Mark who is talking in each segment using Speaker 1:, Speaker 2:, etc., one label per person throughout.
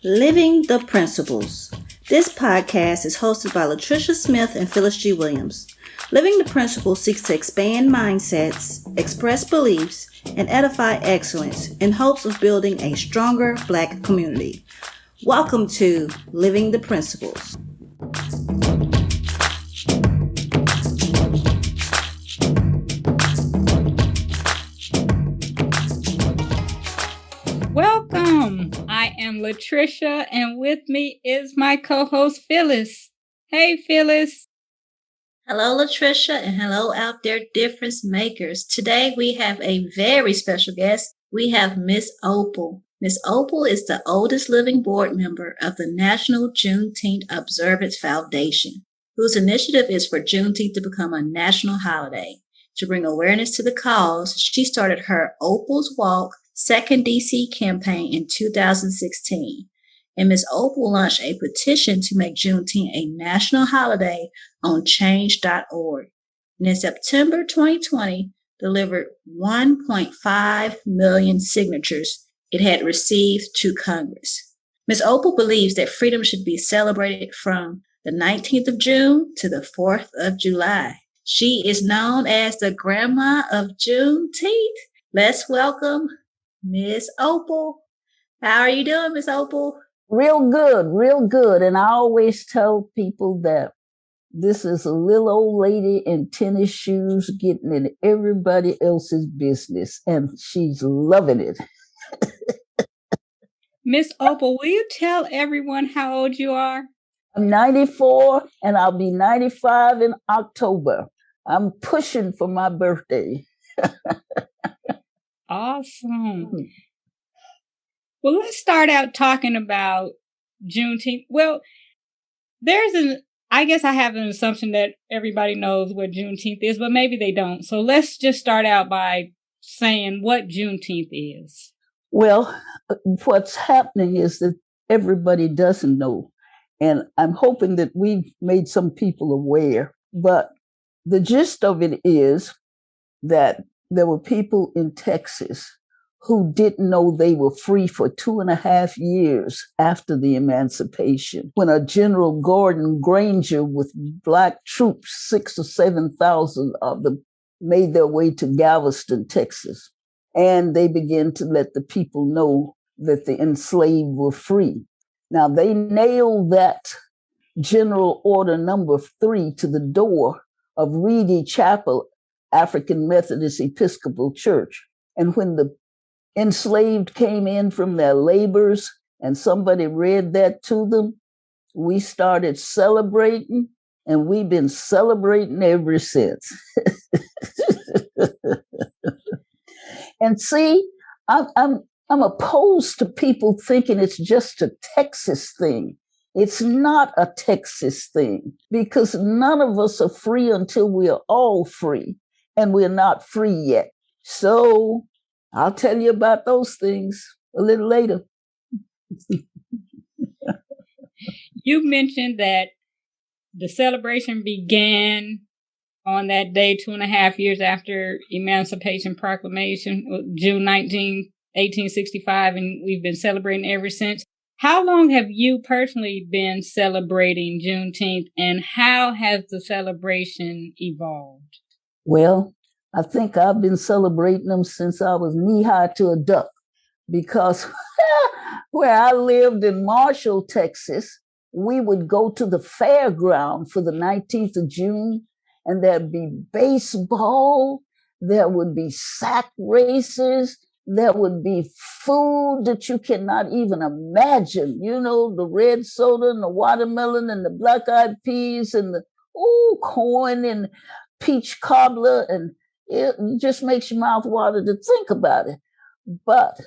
Speaker 1: Living the Principles. This podcast is hosted by LaTricia Smith and Phyllis G. Williams. Living the Principles seeks to expand mindsets, express beliefs, and edify excellence in hopes of building a stronger Black community. Welcome to Living the Principles.
Speaker 2: Welcome. I am LaTricia, and with me is my co-host Phyllis. Hey, Phyllis.
Speaker 1: Hello, LaTricia, and hello out there, difference makers. Today we have a very special guest. We have Miss Opal. Miss Opal is the oldest living board member of the National Juneteenth Observance Foundation, whose initiative is for Juneteenth to become a national holiday. To bring awareness to the cause, she started her Opal's Walk Second DC campaign in 2016. And Ms. Opal launched a petition to make Juneteenth a national holiday on change.org. And in September 2020, delivered 1.5 million signatures it had received to Congress. Ms. Opal believes that freedom should be celebrated from the 19th of June to the 4th of July. She is known as the Grandma of Juneteenth. Let's welcome Miss Opal. How are you doing, Miss Opal?
Speaker 3: Real good. And I always tell people that this is a little old lady in tennis shoes getting in everybody else's business, and she's loving it.
Speaker 2: Miss Opal, will you tell everyone how old you are?
Speaker 3: I'm 94, and I'll be 95 in October. I'm pushing for my birthday.
Speaker 2: Awesome. Well, let's start out talking about Juneteenth. Well, I guess I have an assumption that everybody knows what Juneteenth is, but maybe they don't. So let's just start out by saying what Juneteenth is.
Speaker 3: Well, what's happening is that everybody doesn't know. And I'm hoping that we've made some people aware. But the gist of it is that there were people in Texas who didn't know they were free for 2.5 years after the emancipation, when a General Gordon Granger with Black troops, 6,000 or 7,000 of them, made their way to Galveston, Texas. And they began to let the people know that the enslaved were free. Now, they nailed that General Order number 3 to the door of Reedy Chapel, African Methodist Episcopal Church. And when the enslaved came in from their labors and somebody read that to them, we started celebrating, and we've been celebrating ever since. And see, I'm opposed to people thinking it's just a Texas thing. It's not a Texas thing, because none of us are free until we are all free, and we're not free yet. So I'll tell you about those things a little later.
Speaker 2: You mentioned that the celebration began on that day 2.5 years after Emancipation Proclamation, June 19, 1865, and we've been celebrating ever since. How long have you personally been celebrating Juneteenth, and how has the celebration evolved?
Speaker 3: Well, I think I've been celebrating them since I was knee-high to a duck, because where I lived in Marshall, Texas, we would go to the fairground for the 19th of June, and there'd be baseball, there would be sack races, there would be food that you cannot even imagine. You know, the red soda and the watermelon and the black-eyed peas and the corn and peach cobbler, and it just makes your mouth water to think about it. But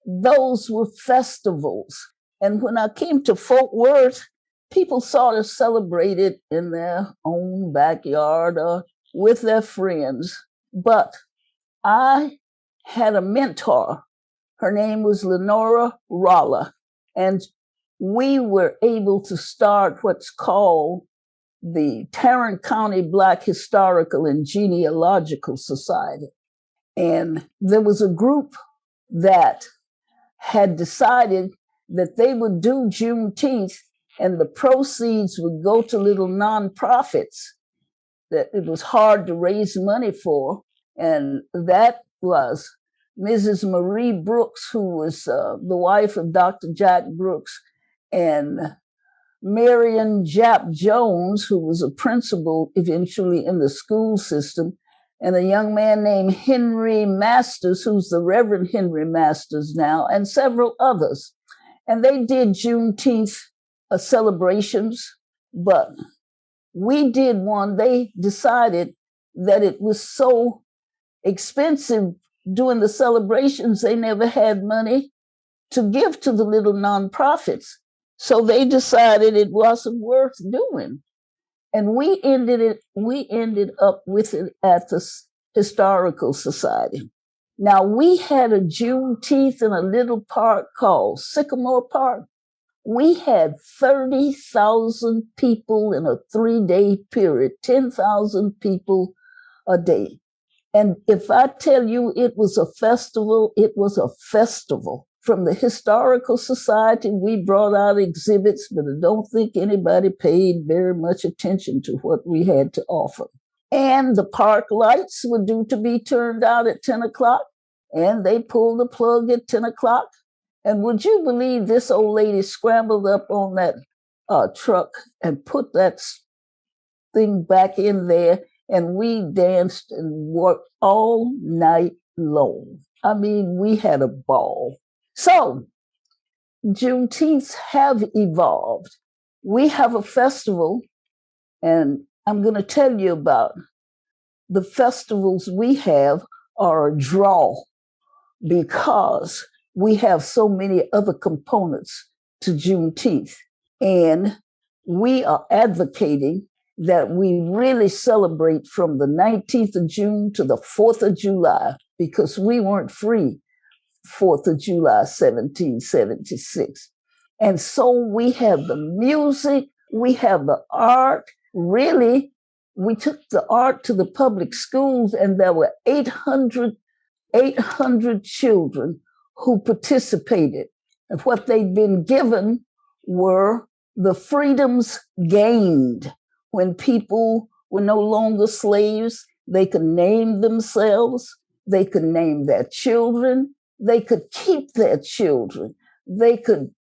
Speaker 3: those were festivals. And when I came to Fort Worth, people sort of celebrated in their own backyard or with their friends. But I had a mentor. Her name was Lenora Rolla. And we were able to start what's called the Tarrant County Black Historical and Genealogical Society. And there was a group that had decided that they would do Juneteenth and the proceeds would go to little nonprofits that it was hard to raise money for. And that was Mrs. Marie Brooks, who was the wife of Dr. Jack Brooks, and Marion Jap Jones, who was a principal eventually in the school system, and a young man named Henry Masters, who's the Reverend Henry Masters now, and several others. And they did Juneteenth celebrations, but we did one. They decided that it was so expensive doing the celebrations, they never had money to give to the little nonprofits. So they decided it wasn't worth doing. And we ended up with it at the Historical Society. Now, we had a Juneteenth in a little park called Sycamore Park. We had 30,000 people in a 3-day period, 10,000 people a day. And if I tell you it was a festival, it was a festival. From the Historical Society, we brought out exhibits, but I don't think anybody paid very much attention to what we had to offer. And the park lights were due to be turned out at 10 o'clock, and they pulled the plug at 10 o'clock. And would you believe this old lady scrambled up on that truck and put that thing back in there, and we danced and worked all night long. I mean, we had a ball. So, Juneteenths have evolved. We have a festival, and I'm going to tell you about the festivals we have are a draw because we have so many other components to Juneteenth. And we are advocating that we really celebrate from the 19th of June to the 4th of July because we weren't free 4th of July, 1776. And so we have the music, we have the art. Really, we took the art to the public schools, and there were 800 children who participated. And what they'd been given were the freedoms gained when people were no longer slaves. They could name themselves, they could name their children, they could keep their children, they could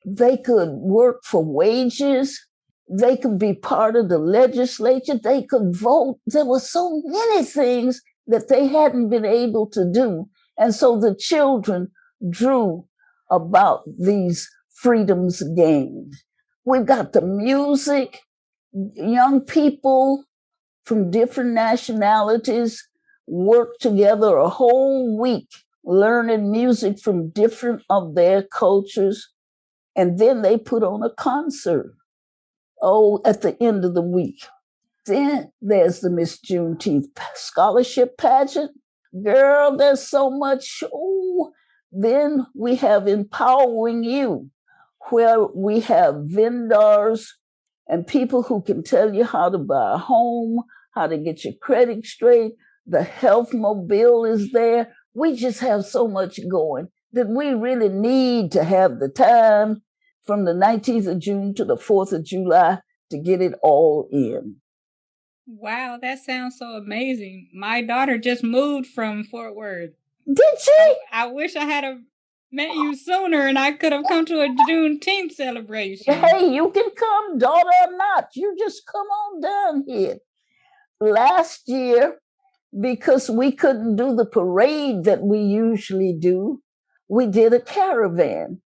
Speaker 3: work for wages, they could be part of the legislature, they could vote. There were so many things that they hadn't been able to do. And so the children drew about these freedoms gained. We've got the music, young people from different nationalities work together a whole week learning music from different of their cultures. And then they put on a concert, at the end of the week. Then there's the Miss Juneteenth scholarship pageant. Girl, there's so much. Then we have Empowering You, where we have vendors and people who can tell you how to buy a home, how to get your credit straight. The health mobile is there. We just have so much going that we really need to have the time from the 19th of June to the 4th of July to get it all in.
Speaker 2: Wow, that sounds so amazing. My daughter just moved from Fort Worth.
Speaker 3: Did she?
Speaker 2: I wish I had met you sooner and I could have come to a Juneteenth celebration.
Speaker 3: Hey, you can come, daughter or not. You just come on down here. Last year, because we couldn't do the parade that we usually do, we did a caravan.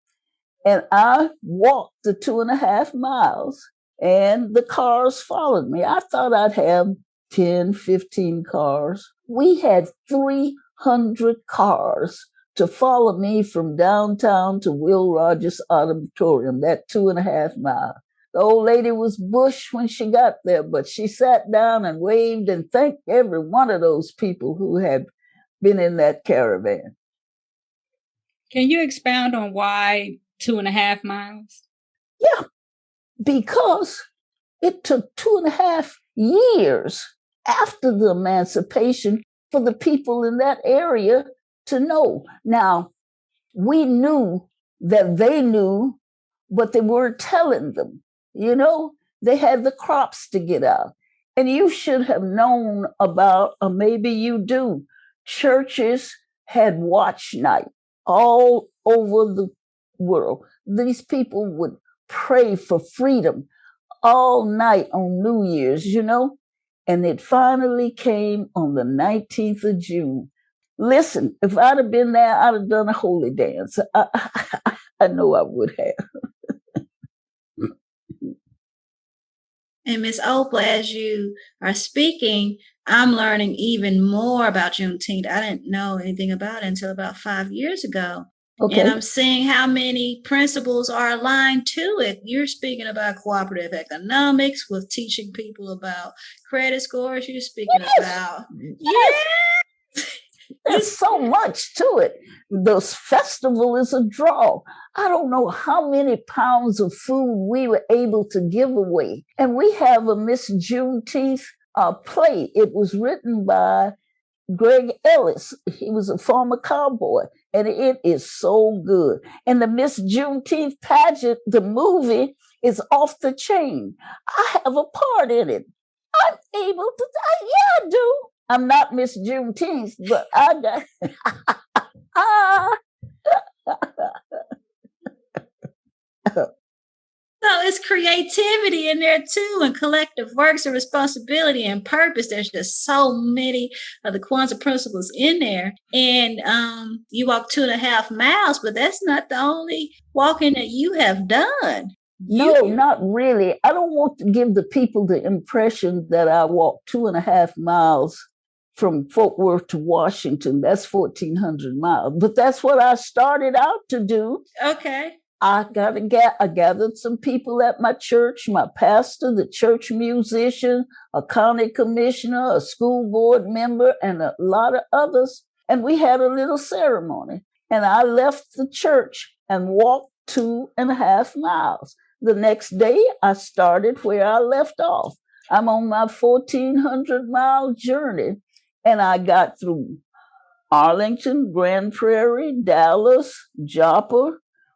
Speaker 3: And I walked the 2.5 miles, and the cars followed me. I thought I'd have 10, 15 cars. We had 300 cars to follow me from downtown to Will Rogers Auditorium, that 2.5 miles. The old lady was bush when she got there, but she sat down and waved and thanked every one of those people who had been in that caravan.
Speaker 2: Can you expound on why 2.5 miles?
Speaker 3: Yeah, because it took 2.5 years after the emancipation for the people in that area to know. Now, we knew that they knew, but they weren't telling them. You know, they had the crops to get out. And you should have known about, or maybe you do, churches had watch night all over the world. These people would pray for freedom all night on New Year's, you know, and it finally came on the 19th of June. Listen, if I'd have been there, I'd have done a holy dance. I know I would have.
Speaker 1: And Miss Opal, as you are speaking, I'm learning even more about Juneteenth. I didn't know anything about it until about 5 years ago. Okay. And I'm seeing how many principles are aligned to it. You're speaking about cooperative economics with teaching people about credit scores. You're speaking about,
Speaker 3: There's so much to it. This festival is a draw. I don't know how many pounds of food we were able to give away. And we have a Miss Juneteenth play. It was written by Greg Ellis. He was a former cowboy, and it is so good. And the Miss Juneteenth pageant, the movie, is off the chain. I have a part in it. I'm able to, I do. I'm not Miss Juneteenth, but I got.
Speaker 1: So it's creativity in there too, and collective works and responsibility and purpose. There's just so many of the Kwanzaa principles in there. And you walk 2.5 miles, but that's not the only walking that you have done.
Speaker 3: No, not really. I don't want to give the people the impression that I walked 2.5 miles from Fort Worth to Washington. That's 1,400 miles. But that's what I started out to do.
Speaker 1: Okay.
Speaker 3: I gathered some people at my church, my pastor, the church musician, a county commissioner, a school board member, and a lot of others. And we had a little ceremony. And I left the church and walked 2.5 miles. The next day, I started where I left off. I'm on my 1,400-mile journey, and I got through Arlington, Grand Prairie, Dallas, Joppa,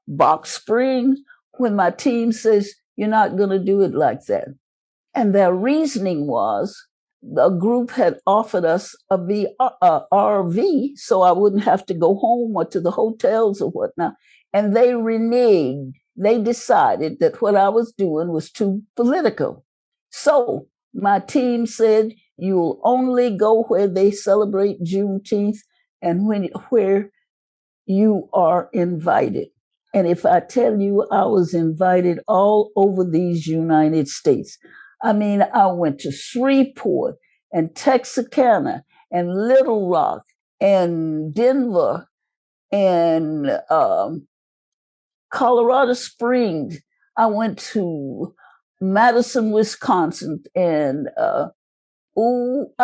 Speaker 3: Box Springs, when my team says, you're not going to do it like that. And their reasoning was the group had offered us a RV so I wouldn't have to go home or to the hotels or whatnot. And they reneged. They decided that what I was doing was too political. So my team said, you'll only go where they celebrate Juneteenth and where you are invited. And if I tell you, I was invited all over these United States. I mean, I went to Shreveport and Texarkana and Little Rock and Denver and Colorado Springs. I went to Madison, Wisconsin, and I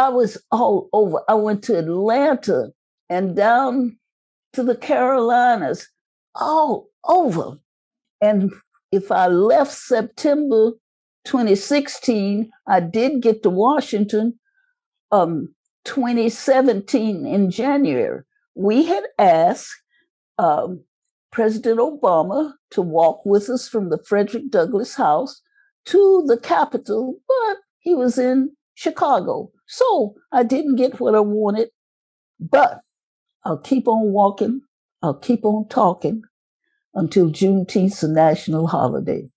Speaker 3: was all over. I went to Atlanta and down to the Carolinas, all over. And if I left September 2016, I did get to Washington 2017 in January. We had asked President Obama to walk with us from the Frederick Douglass House to the Capitol, but he was in Chicago. So I didn't get what I wanted, but I'll keep on walking. I'll keep on talking until Juneteenth's a national holiday.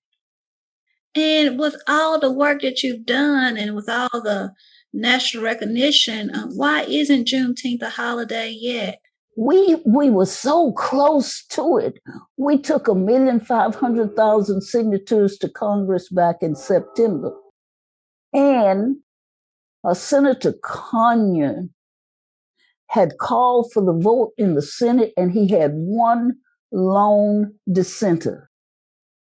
Speaker 1: And with all the work that you've done and with all the national recognition, why isn't Juneteenth a holiday yet?
Speaker 3: We were so close to it. We took 1,500,000 signatures to Congress back in September. And Senator Conyers had called for the vote in the Senate, and he had one lone dissenter.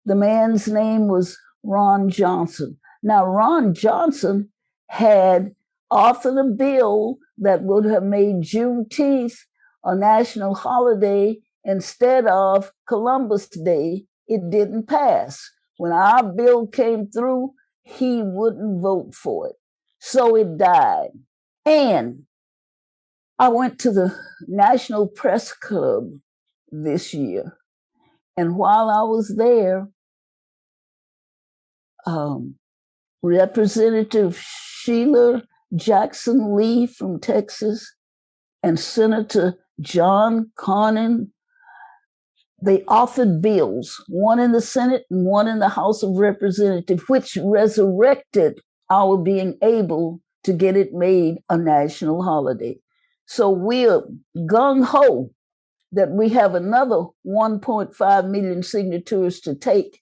Speaker 3: The man's name was Ron Johnson. Now, Ron Johnson had authored a bill that would have made Juneteenth a national holiday instead of Columbus Day. It didn't pass. When our bill came through, he wouldn't vote for it. So it died. And I went to the National Press Club this year, And while I was there, Representative Sheila Jackson Lee from Texas and Senator John Cornyn, they authored bills, one in the Senate and one in the House of Representatives, which resurrected our being able to get it made a national holiday. So we're gung-ho that we have another 1.5 million signatures to take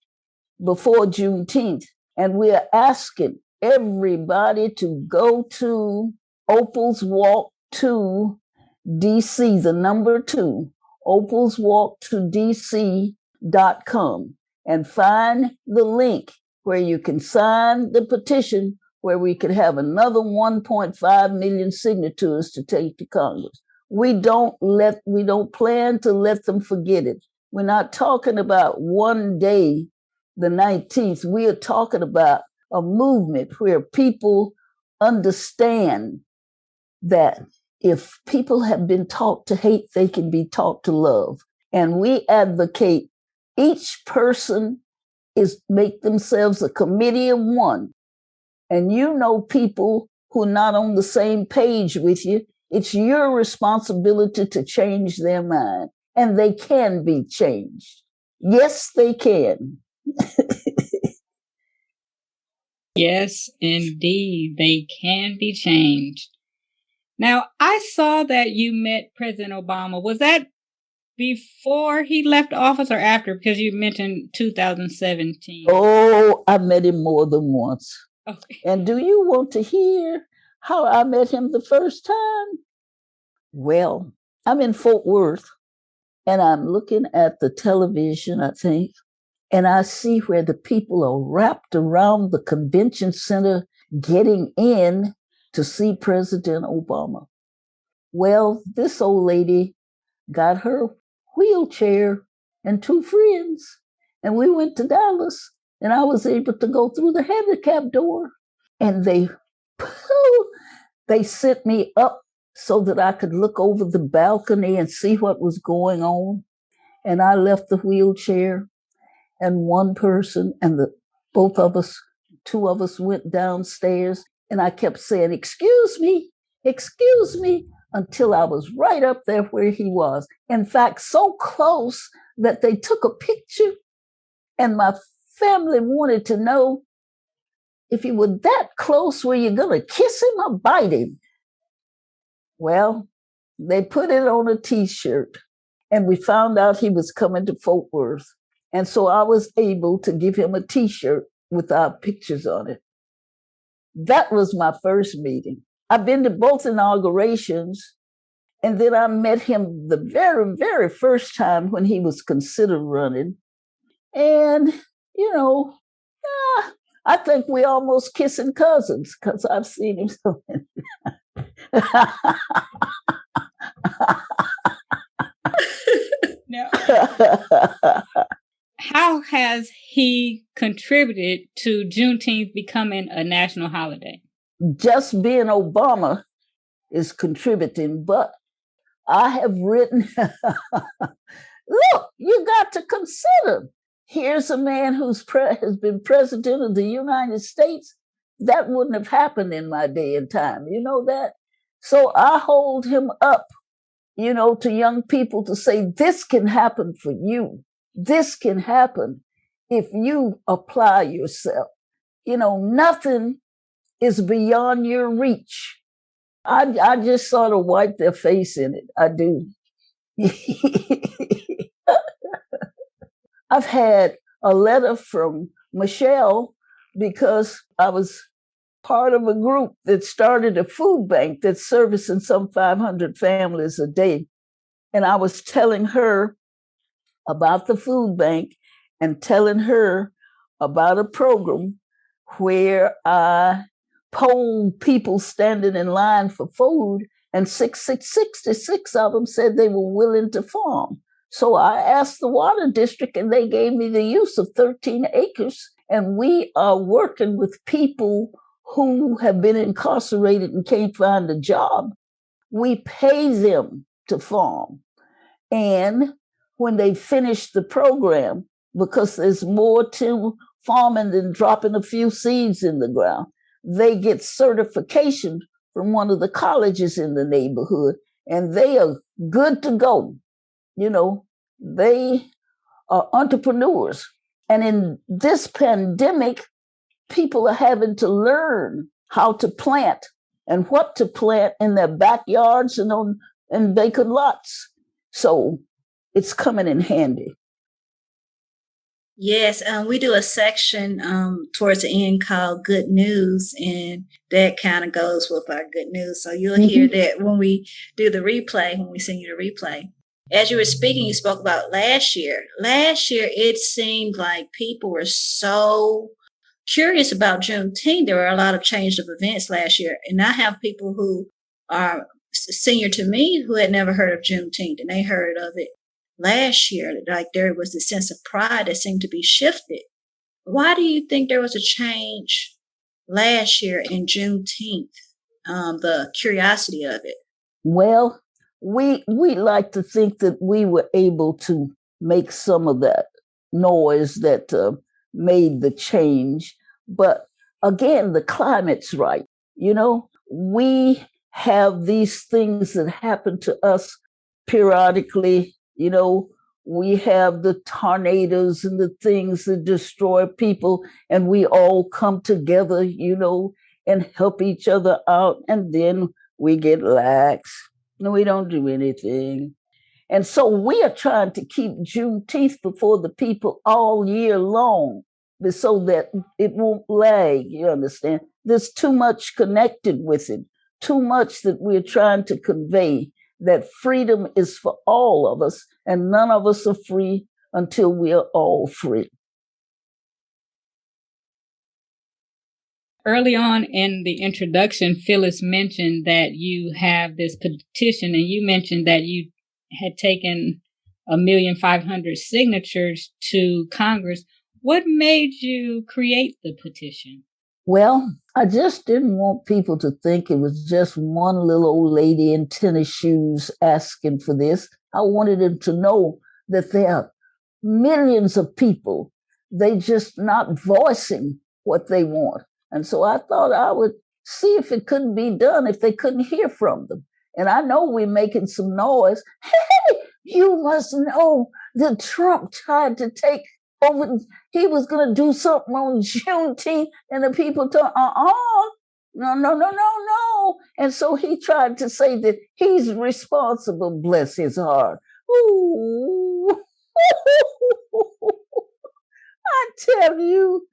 Speaker 3: before Juneteenth. And we're asking everybody to go to Opal's Walk to DC, the number 2, opalswalktodc.com, and find the link where you can sign the petition where we could have another 1.5 million signatures to take to Congress. We don't plan to let them forget it. We're not talking about one day, the 19th. We are talking about a movement where people understand that if people have been taught to hate, they can be taught to love. And we advocate each person make themselves a committee of one. And you know people who are not on the same page with you. It's your responsibility to change their mind. And they can be changed. Yes, they can.
Speaker 2: Yes, indeed, they can be changed. Now, I saw that you met President Obama. Was that before he left office or after? Because you mentioned 2017.
Speaker 3: Oh, I met him more than once.
Speaker 2: Okay.
Speaker 3: And do you want to hear how I met him the first time? Well, I'm in Fort Worth, and I'm looking at the television, I think, and I see where the people are wrapped around the convention center getting in to see President Obama. Well, this old lady got her wheelchair and 2 friends, and we went to Dallas, and I was able to go through the handicap door, and they sent me up so that I could look over the balcony and see what was going on. And I left the wheelchair, and one person and both of us, 2 of us went downstairs, and I kept saying, excuse me, until I was right up there where he was. In fact, so close that they took a picture, and my family wanted to know, if you were that close, were you going to kiss him or bite him? Well, they put it on a T-shirt, and we found out he was coming to Fort Worth. And so I was able to give him a T-shirt with our pictures on it. That was my first meeting. I've been to both inaugurations, and then I met him the very, very first time when he was considered running. And, I think we almost kissing cousins because I've seen him so many
Speaker 2: Now, how has he contributed to Juneteenth becoming a national holiday?
Speaker 3: Just being Obama is contributing, but I have written, look, you got to consider, here's a man who's has been president of the United States. That wouldn't have happened in my day and time. You know that? So I hold him up, to young people to say, this can happen for you. This can happen if you apply yourself. Nothing is beyond your reach. I just sort of wipe their face in it. I do. I've had a letter from Michelle because I was part of a group that started a food bank that's servicing some 500 families a day. And I was telling her about the food bank and telling her about a program where I polled people standing in line for food, and 66 of them said they were willing to farm. So I asked the water district, and they gave me the use of 13 acres. And we are working with people who have been incarcerated and can't find a job. We pay them to farm. And when they finish the program, because there's more to farming than dropping a few seeds in the ground, they get certification from one of the colleges in the neighborhood, and they are good to go. They are entrepreneurs. And in this pandemic, people are having to learn how to plant and what to plant in their backyards and on vacant lots. So it's coming in handy.
Speaker 1: Yes, we do a section towards the end called Good News, and that kind of goes with our good news. So you'll hear that when we do the replay, when we send you the replay. As you were speaking, you spoke about last year. Last year, it seemed like people were so curious about Juneteenth. There were a lot of change of events last year. And I have people who are senior to me who had never heard of Juneteenth, and they heard of it last year. Like there was a sense of pride that seemed to be shifted. Why do you think there was a change last year in Juneteenth? The curiosity of it.
Speaker 3: Well, we like to think that we were able to make some of that noise that made the change. But again, the climate's right. We have these things that happen to us periodically. We have the tornadoes and the things that destroy people, and we all come together, and help each other out. And then we get lax. No, we don't do anything. And so we are trying to keep Juneteenth before the people all year long, so that it won't lag, you understand? There's too much connected with it, too much that we're trying to convey, that freedom is for all of us, and none of us are free until we are all free.
Speaker 2: Early on in the introduction, Phyllis mentioned that you have this petition, and you mentioned that you had taken 1,500,000 signatures to Congress. What made you create the petition?
Speaker 3: Well, I just didn't want people to think it was just one little old lady in tennis shoes asking for this. I wanted them to know that there are millions of people. They just not voicing what they want. And so I thought I would see if it couldn't be done, if they couldn't hear from them. And I know we're making some noise. Hey, you must know that Trump tried to take over. He was going to do something on Juneteenth, and the people told, no. And so he tried to say that he's responsible, bless his heart. Ooh. I tell you,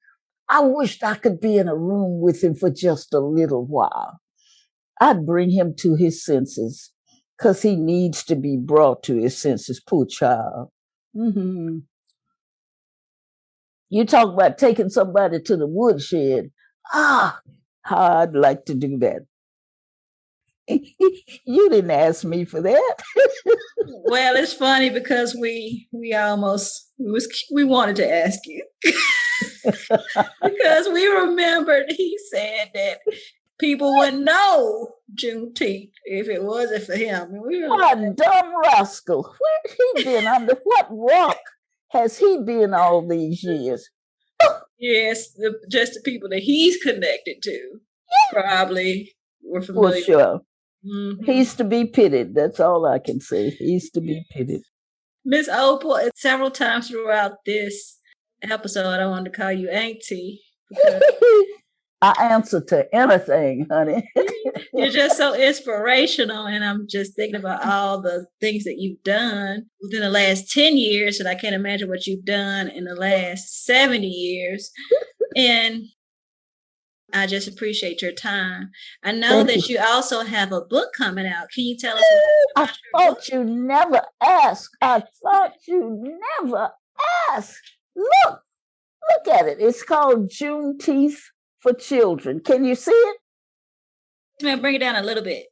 Speaker 3: I wished I could be in a room with him for just a little while. I'd bring him to his senses, because he needs to be brought to his senses, poor child. Mm-hmm. You talk about taking somebody to the woodshed. How I'd like to do that. You didn't ask me for that.
Speaker 1: Well, it's funny because we wanted to ask you. Because we remembered he said that people wouldn't know Juneteenth if it wasn't for him. And we were
Speaker 3: what a dumb rascal. Where's he been? Under what rock has he been all these years?
Speaker 1: Yes, just the people that he's connected to probably were familiar.
Speaker 3: For sure.
Speaker 1: Mm-hmm.
Speaker 3: He's to be pitied. That's all I can say. He's to be pitied.
Speaker 1: Miss Opal, several times throughout this episode, I wanted to call you Auntie.
Speaker 3: I answer to anything, honey.
Speaker 1: You're just so inspirational, and I'm just thinking about all the things that you've done within the last 10 years, and I can't imagine what you've done in the last 70 years. And I just appreciate your time. I know that you also have a book coming out. Can you tell us about your book?
Speaker 3: You never asked. I thought you never asked. Look at it. It's called Juneteenth for Children. Can you see it?
Speaker 1: Ma'am, bring it down a little bit.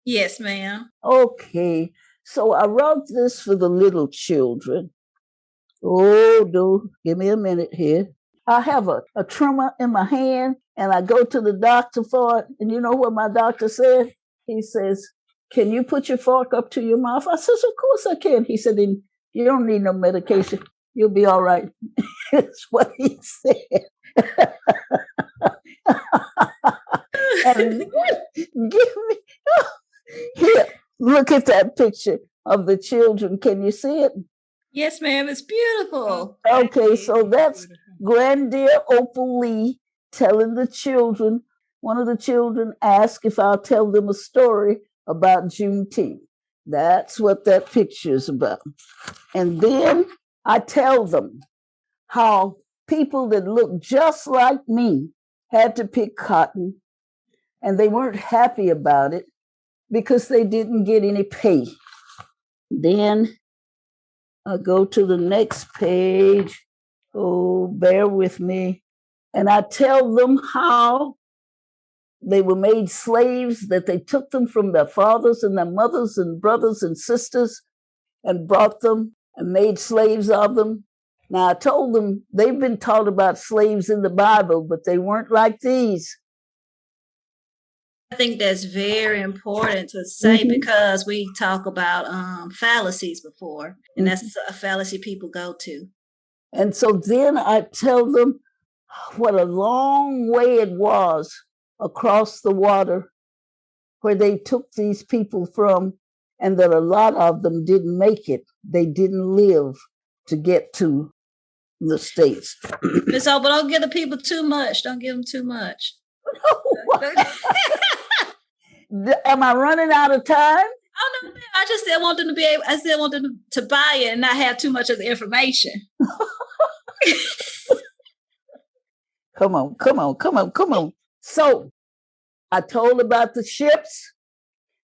Speaker 1: Yes, ma'am.
Speaker 3: Okay. So I wrote this for the little children. Oh, no. Give me a minute here. I have a tremor in my hand, and I go to the doctor for it. And you know what my doctor said? He says, "Can you put your fork up to your mouth?" I says, "Of course I can." He said, "Then You don't need no medication. You'll be all right. That's what he said. And give me here. Look at that picture of the children. Can you see it?
Speaker 1: Yes, ma'am. It's beautiful.
Speaker 3: Okay, so that's Granddear Opal Lee telling the children. One of the children asked if I'll tell them a story about Juneteenth. That's what that picture is about. And then I tell them how people that look just like me had to pick cotton, and they weren't happy about it because they didn't get any pay. Then I go to the next page. Oh, bear with me. And I tell them how they were made slaves, that they took them from their fathers and their mothers and brothers and sisters and brought them and made slaves of them. Now, I told them they've been taught about slaves in the Bible, but they weren't like these.
Speaker 1: I think that's very important to say because we talk about fallacies before, and that's a fallacy people go to.
Speaker 3: And so then I tell them what a long way it was across the water where they took these people from, and that a lot of them didn't make it. They didn't live to get to the States.
Speaker 1: Miss Opal, don't give the people too much. Don't give them too much.
Speaker 3: Am I running out of time?
Speaker 1: Oh no, I just still want them to be able. I still want them to buy it and not have too much of the information.
Speaker 3: Come on. So I told about the ships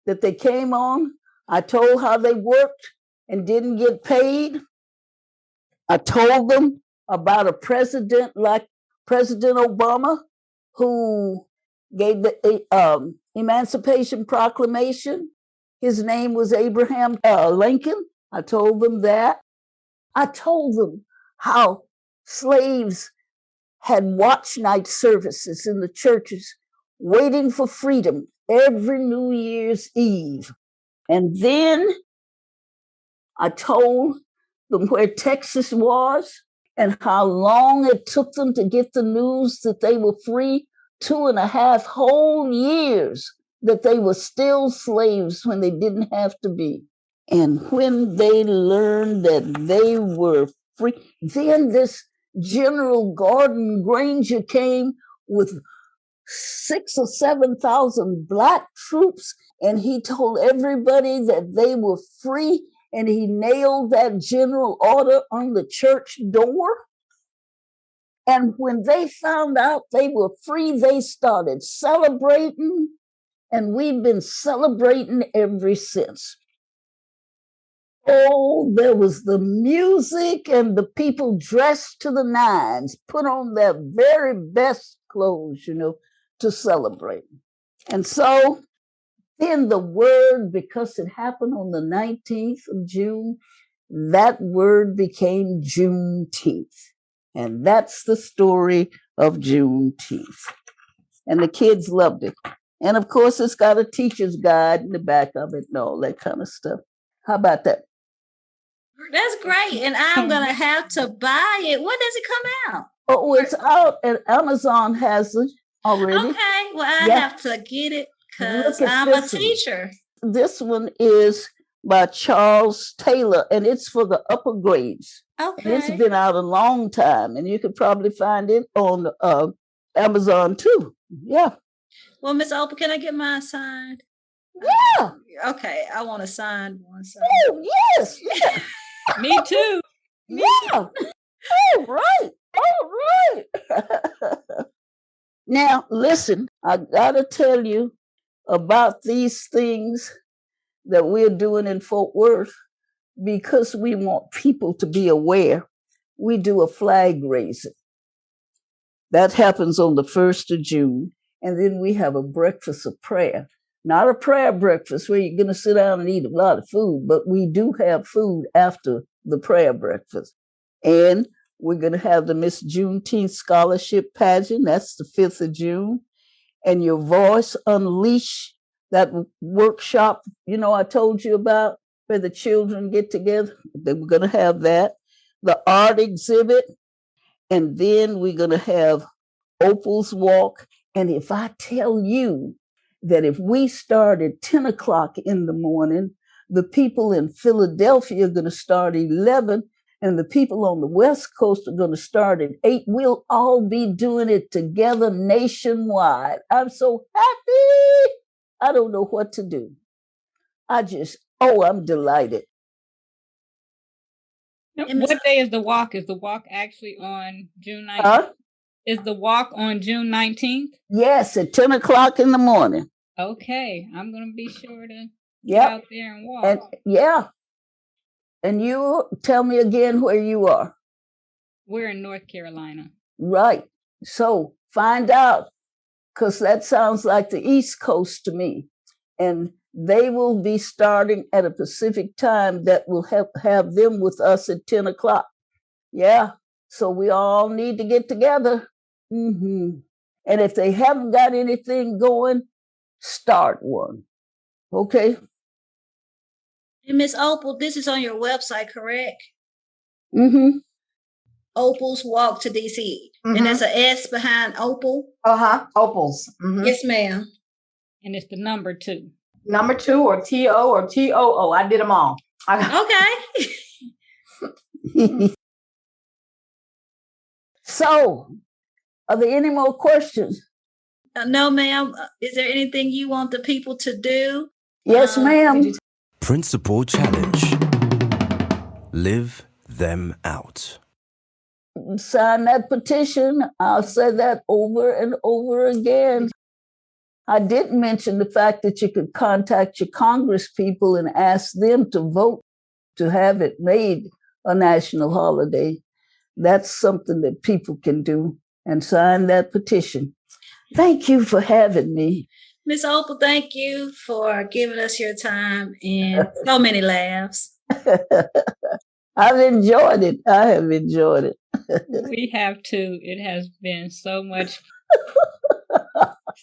Speaker 3: that they came on. I told how they worked and didn't get paid. I told them about a president like President Obama who gave the Emancipation Proclamation. His name was Abraham Lincoln. I told them that. I told them how slaves had watch night services in the churches waiting for freedom every New Year's Eve. And then I told them where Texas was and how long it took them to get the news that they were free. 2.5 whole years that they were still slaves when they didn't have to be. And when they learned that they were free, then this General Gordon Granger came with 6,000 or 7,000 black troops, and he told everybody that they were free, and he nailed that general order on the church door. And when they found out they were free, they started celebrating, and we've been celebrating ever since. Oh, there was the music and the people dressed to the nines, put on their very best clothes, to celebrate. And so then the word, because it happened on the 19th of June, that word became Juneteenth. And that's the story of Juneteenth. And the kids loved it. And of course, it's got a teacher's guide in the back of it and all that kind of stuff. How about that?
Speaker 1: That's great. And I'm going to have to buy it. When does it come out?
Speaker 3: Oh, it's out, and Amazon has it already.
Speaker 1: Okay. Well, I have to get it because I'm a teacher.
Speaker 3: This one is by Charles Taylor, and it's for the upper grades.
Speaker 1: Okay.
Speaker 3: And it's been out a long time, and you could probably find it on Amazon too. Yeah.
Speaker 1: Well, Miss Opal, can I get mine signed?
Speaker 3: Yeah.
Speaker 1: Okay. I want to sign one. So.
Speaker 3: Oh, yes. Yeah.
Speaker 2: Me too.
Speaker 3: Yeah. All right. Now, listen, I got to tell you about these things that we're doing in Fort Worth because we want people to be aware. We do a flag raising. That happens on the 1st of June. And then we have a breakfast of prayer. Not a prayer breakfast where you're going to sit down and eat a lot of food, but we do have food after the prayer breakfast. And we're going to have the Miss Juneteenth Scholarship Pageant. That's the 5th of June. And Your Voice Unleash, that workshop, I told you about. where the children get together. They were going to have that, the art exhibit, and then we're going to have Opal's Walk. And if I tell you that if we start at 10 o'clock in the morning, the people in Philadelphia are going to start 11, and the people on the West Coast are going to start at 8. We'll all be doing it together nationwide. I'm so happy. I don't know what to do. I'm delighted.
Speaker 2: What day is the walk? Is the walk actually on June 19th? Is the walk on June 19th?
Speaker 3: Yes, at 10 o'clock in the morning.
Speaker 2: Okay, I'm going to be sure to get out there and walk.
Speaker 3: And you tell me again where you are.
Speaker 2: We're in North Carolina.
Speaker 3: Right. So find out, because that sounds like the East Coast to me. And they will be starting at a Pacific time that will have them with us at 10 o'clock. Yeah. So we all need to get together. Mm-hmm. And if they haven't got anything going, start one. Okay.
Speaker 1: And Miss Opal, this is on your website, correct?
Speaker 3: Mm-hmm.
Speaker 1: Opal's Walk to DC. Mm-hmm. And there's an S behind Opal.
Speaker 4: Opal's. Mm-hmm.
Speaker 1: Yes, ma'am.
Speaker 2: And it's the number 2.
Speaker 4: Number 2 or TO or TOO. I did them all.
Speaker 1: Okay.
Speaker 3: So, are there any more questions?
Speaker 1: No, ma'am. Is there anything you want the people to do?
Speaker 3: Yes, ma'am.
Speaker 5: Principal challenge. Live them out.
Speaker 3: Sign that petition. I'll say that over and over again. I did mention the fact that you could contact your Congress people and ask them to vote to have it made a national holiday. That's something that people can do, and sign that petition. Thank you for having me.
Speaker 1: Miss Opal, thank you for giving us your time and so many laughs.
Speaker 3: I've enjoyed it. I have enjoyed it.
Speaker 2: We have too. It has been so much.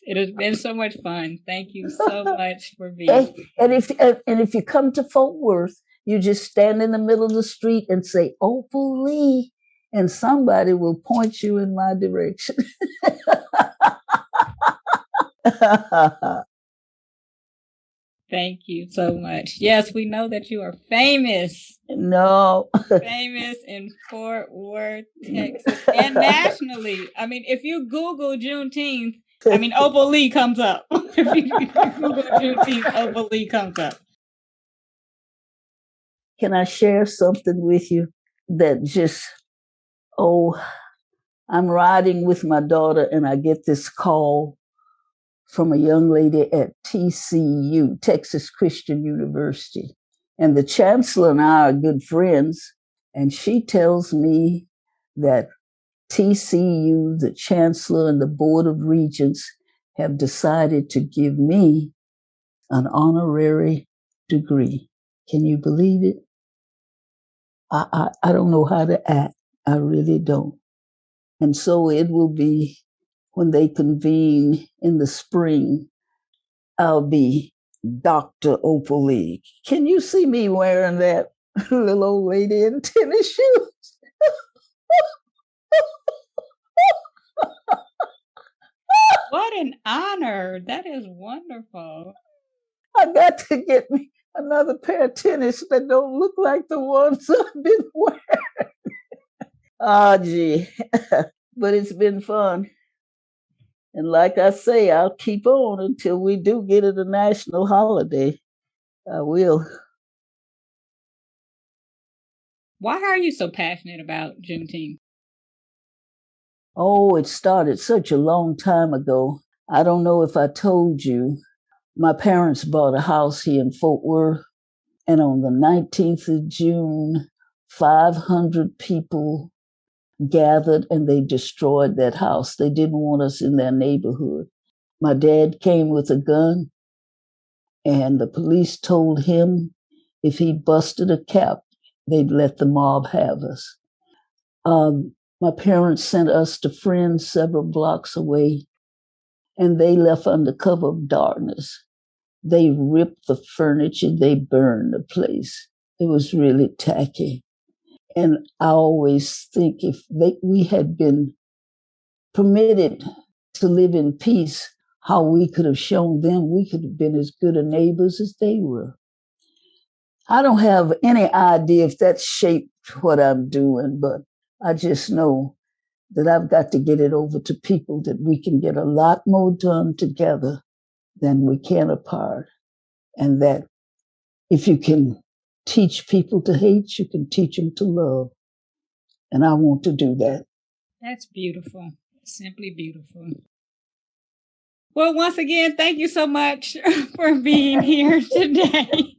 Speaker 2: It has been so much fun. Thank you so much for being here.
Speaker 3: And if you come to Fort Worth, you just stand in the middle of the street and say, Opal Lee, and somebody will point you in my direction.
Speaker 2: Thank you so much. Yes, we know that you are famous.
Speaker 3: No.
Speaker 2: Famous in Fort Worth, Texas, and nationally. I mean, if you Google Juneteenth, Opal Lee comes up. If you Google Juneteenth, Opal Lee comes up.
Speaker 3: Can I share something with you that I'm riding with my daughter and I get this call from a young lady at TCU, Texas Christian University. And the chancellor and I are good friends. And she tells me that TCU, the chancellor, and the Board of Regents have decided to give me an honorary degree. Can you believe it? I don't know how to act. I really don't. And so it will be when they convene in the spring, I'll be Dr. Opal Lee. Can you see me wearing that little old lady in tennis shoes?
Speaker 2: What an honor. That is wonderful.
Speaker 3: I got to get me another pair of tennis that don't look like the ones I've been wearing. Oh, gee. But it's been fun. And like I say, I'll keep on until we do get it a national holiday. I will.
Speaker 2: Why are you so passionate about Juneteenth?
Speaker 3: Oh, it started such a long time ago. I don't know if I told you. My parents bought a house here in Fort Worth, and on the 19th of June, 500 people gathered and they destroyed that house. They didn't want us in their neighborhood. My dad came with a gun, and the police told him if he busted a cap, they'd let the mob have us. My parents sent us to friends several blocks away, and they left under cover of darkness. They ripped the furniture, they burned the place. It was really tacky. And I always think if we had been permitted to live in peace, how we could have shown them we could have been as good a neighbors as they were. I don't have any idea if that shaped what I'm doing, but I just know that I've got to get it over to people that we can get a lot more done together than we can apart. And that if you can teach people to hate, you can teach them to love. And I want to do that.
Speaker 2: That's beautiful. Simply beautiful. Well, once again, thank you so much for being here today.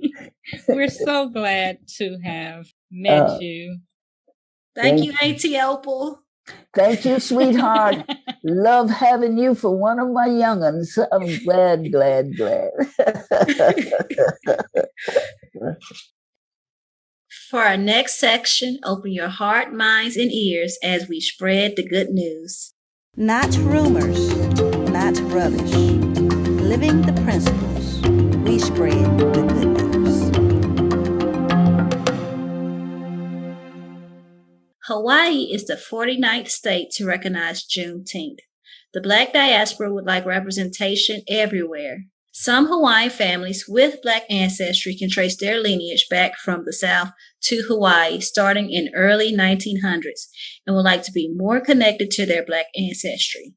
Speaker 2: We're so glad to have met you.
Speaker 1: Thank you, Auntie Opal.
Speaker 3: Thank you, sweetheart. Love having you for one of my young'uns. I'm glad.
Speaker 1: For our next section, open your heart, minds, and ears as we spread the good news.
Speaker 6: Not rumors, not rubbish. Living the principles, we spread the good news.
Speaker 1: Hawaii is the 49th state to recognize Juneteenth. The Black diaspora would like representation everywhere. Some Hawaiian families with Black ancestry can trace their lineage back from the South to Hawaii starting in early 1900s and would like to be more connected to their Black ancestry.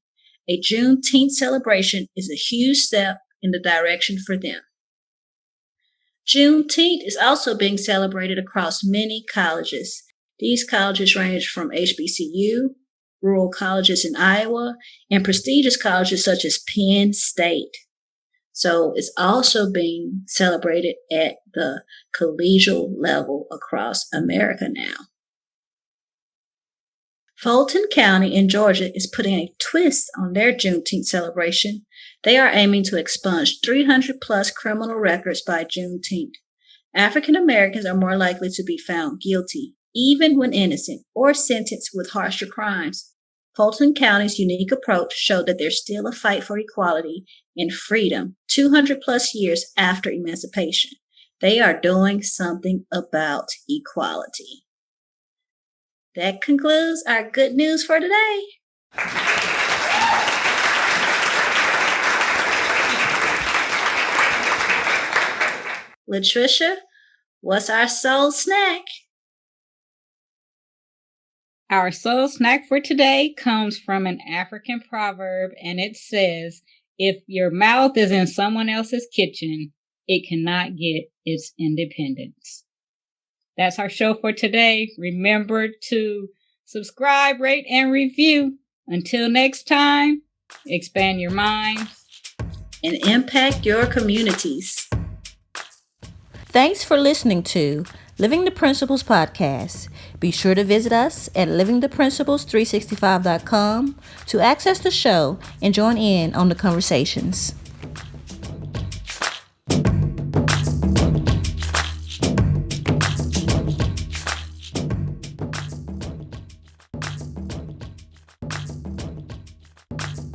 Speaker 1: A Juneteenth celebration is a huge step in the direction for them. Juneteenth is also being celebrated across many colleges. These colleges range from HBCU, rural colleges in Iowa, and prestigious colleges such as Penn State. So it's also being celebrated at the collegial level across America now. Fulton County in Georgia is putting a twist on their Juneteenth celebration. They are aiming to expunge 300 plus criminal records by Juneteenth. African Americans are more likely to be found guilty, even when innocent, or sentenced with harsher crimes. Fulton County's unique approach showed that there's still a fight for equality and freedom 200 plus years after emancipation. They are doing something about equality. That concludes our good news for today. LaTricia, what's our soul snack?
Speaker 2: Our soul snack for today comes from an African proverb, and it says, if your mouth is in someone else's kitchen, it cannot get its independence. That's our show for today. Remember to subscribe, rate, and review. Until next time, expand your minds
Speaker 1: and impact your communities.
Speaker 6: Thanks for listening to Living the Principles podcast. Be sure to visit us at livingtheprinciples365.com to access the show and join in on the conversations.